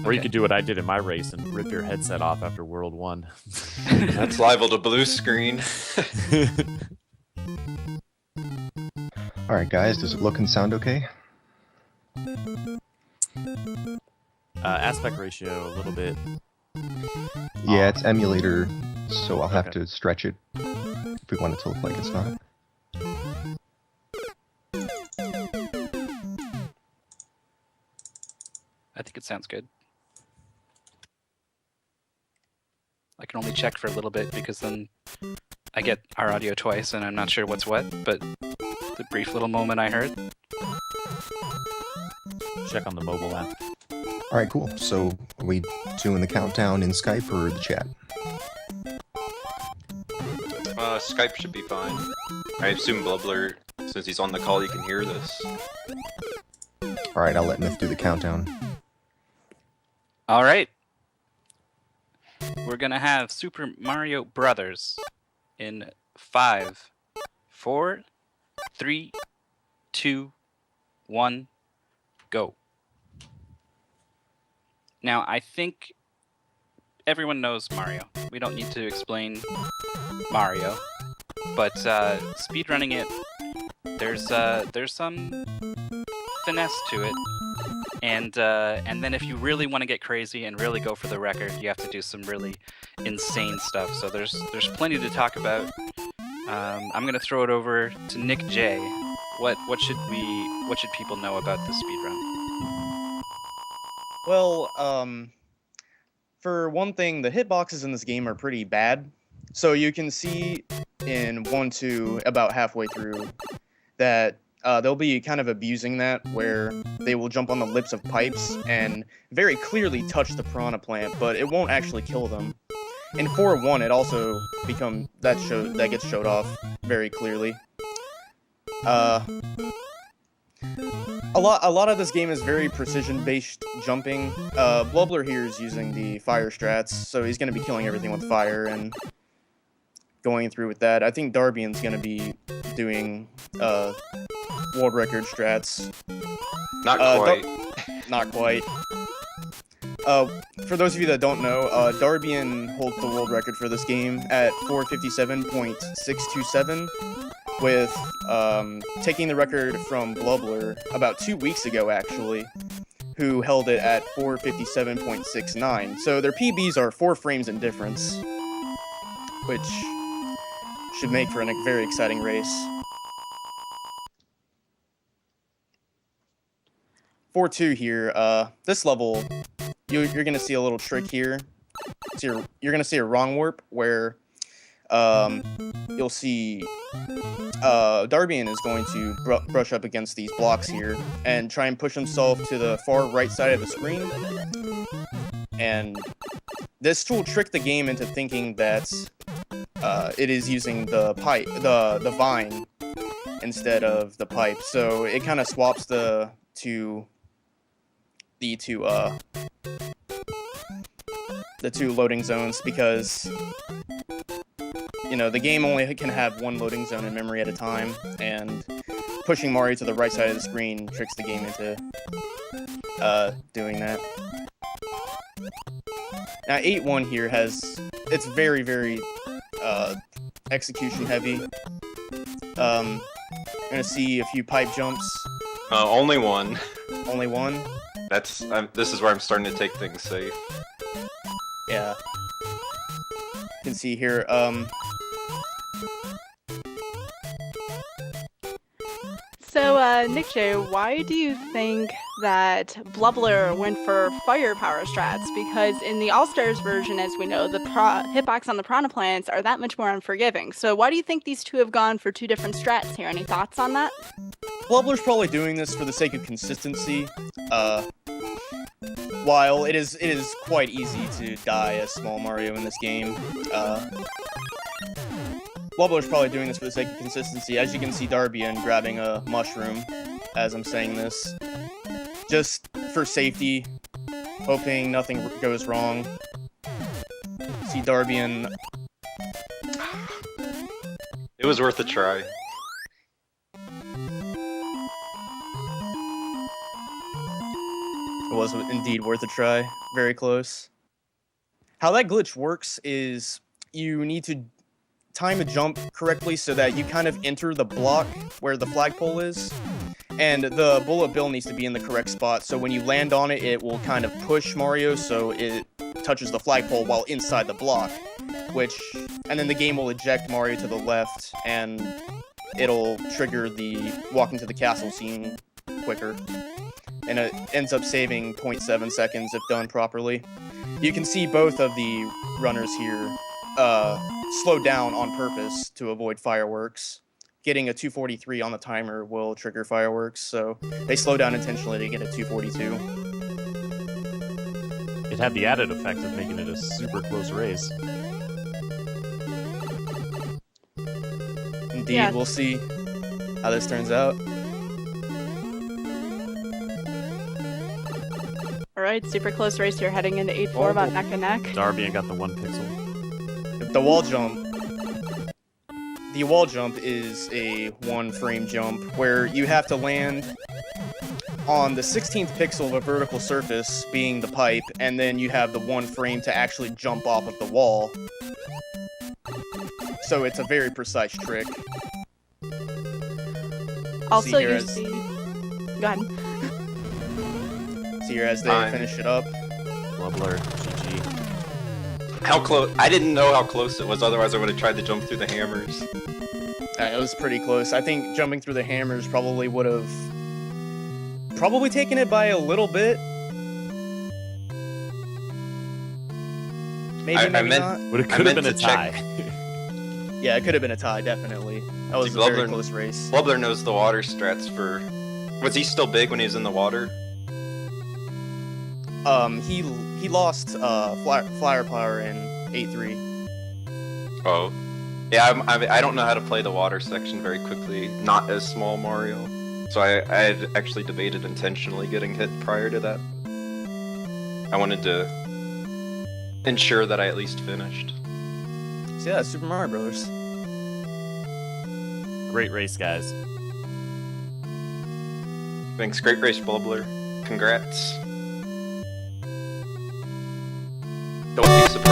Or you could do what I did in my race and rip your headset off after World 1. That's liable to blue screen. Alright guys, does it look and sound okay? Aspect ratio a little bit. Yeah, it's emulator, so I'll have Okay. to stretch it if we want it to look like it's not. I think it sounds good. I can only check for a little bit because then I get our audio twice and I'm not sure what's what, but the brief little moment I heard. Check on the mobile app. Alright, cool. So, are we doing the countdown in Skype or the chat? Skype should be fine. I assume Blubbler, since he's on the call, you can hear this. Alright, I'll let Myth do the countdown. All right. We're going to have Super Mario Brothers in 5, 4, 3, 2, 1, go. Now, I think everyone knows Mario. We don't need to explain Mario. But speedrunning it, there's some finesse to it. And then if you really want to get crazy and really go for the record, you have to do some really insane stuff. So there's plenty to talk about. I'm gonna throw it over to Nick J. What should people know about this speedrun? Well, for one thing, the hitboxes in this game are pretty bad. So you can see in 1-2 about halfway through that they'll be kind of abusing that, where they will jump on the lips of pipes and very clearly touch the piranha plant, but it won't actually kill them. In 4-1, it also that gets showed off very clearly. A lot of this game is very precision-based jumping. Blubbler here is using the fire strats, so he's going to be killing everything with fire and going through with that. I think Darbian's going to be doing world record strats. Not quite. Not quite. For those of you that don't know, Darbian holds the world record for this game at 457.627, with taking the record from Blubbler about 2 weeks ago, actually, who held it at 457.69. So their PBs are 4 frames in difference, which should make for a very exciting race. 4-2 here. This level, you're going to see a little trick here. So you're going to see a wrong warp where you'll see Darbian is going to brush up against these blocks here and try and push himself to the far right side of the screen. And this will trick the game into thinking that it is using the vine instead of the pipe. So it kind of swaps the two loading zones, because the game only can have one loading zone in memory at a time, and pushing Mario to the right side of the screen tricks the game into doing that. Now 8-1 here it's very, very execution heavy. You're gonna see a few pipe jumps. Only one. Only one? This is where I'm starting to take things safe. Yeah. You can see here, So, Nick J, why do you think that Blubbler went for firepower strats? Because in the All-Stars version, as we know, the hitbox on the piranha plants are that much more unforgiving. So why do you think these two have gone for 2 different strats here? Any thoughts on that? Blubbler's probably doing this for the sake of consistency. While it is quite easy to die as Small Mario in this game, Blubbler's probably doing this for the sake of consistency. As you can see, Darbian grabbing a mushroom as I'm saying this, just for safety, hoping nothing goes wrong. See Darbian. It was worth a try. was indeed worth a try. Very close. How that glitch works is you need to time a jump correctly so that you kind of enter the block where the flagpole is, and the bullet bill needs to be in the correct spot, so when you land on it, it will kind of push Mario so it touches the flagpole while inside the block, and then the game will eject Mario to the left, and it'll trigger the walking to the castle scene quicker, and it ends up saving 0.7 seconds if done properly. You can see both of the runners here slow down on purpose to avoid fireworks. Getting a 243 on the timer will trigger fireworks, so they slow down intentionally to get a 242. It had the added effect of making it a super close race. Indeed, Yeah. We'll see how this turns out. All right, super close race here, heading into 8-4, about neck and neck. Darby got the 1 pixel. The wall jump is a 1-frame jump where you have to land on the 16th pixel of a vertical surface, being the pipe, and then you have the 1 frame to actually jump off of the wall. So it's a very precise trick. Also, here you as- see. Go ahead. See here as they Fine. finish it up. Blubbler, GG. How close? I didn't know how close it was. Otherwise, I would have tried to jump through the hammers. It was pretty close. I think jumping through the hammers probably would have taken it by a little bit. Maybe, I maybe meant- not. But it I could have meant been a to check- tie. Yeah, it could have been a tie, definitely. That was See, a very Blubbler- close race. Blubbler knows the water strats for. Was he still big when he was in the water? He lost flyer power in 8-3. Oh. Yeah, I don't know how to play the water section very quickly. Not as small Mario. So I had actually debated intentionally getting hit prior to that. I wanted to ensure that I at least finished. So yeah, Super Mario Brothers. Great race, guys. Thanks, great race, Blubbler. Congrats. Don't be surprised.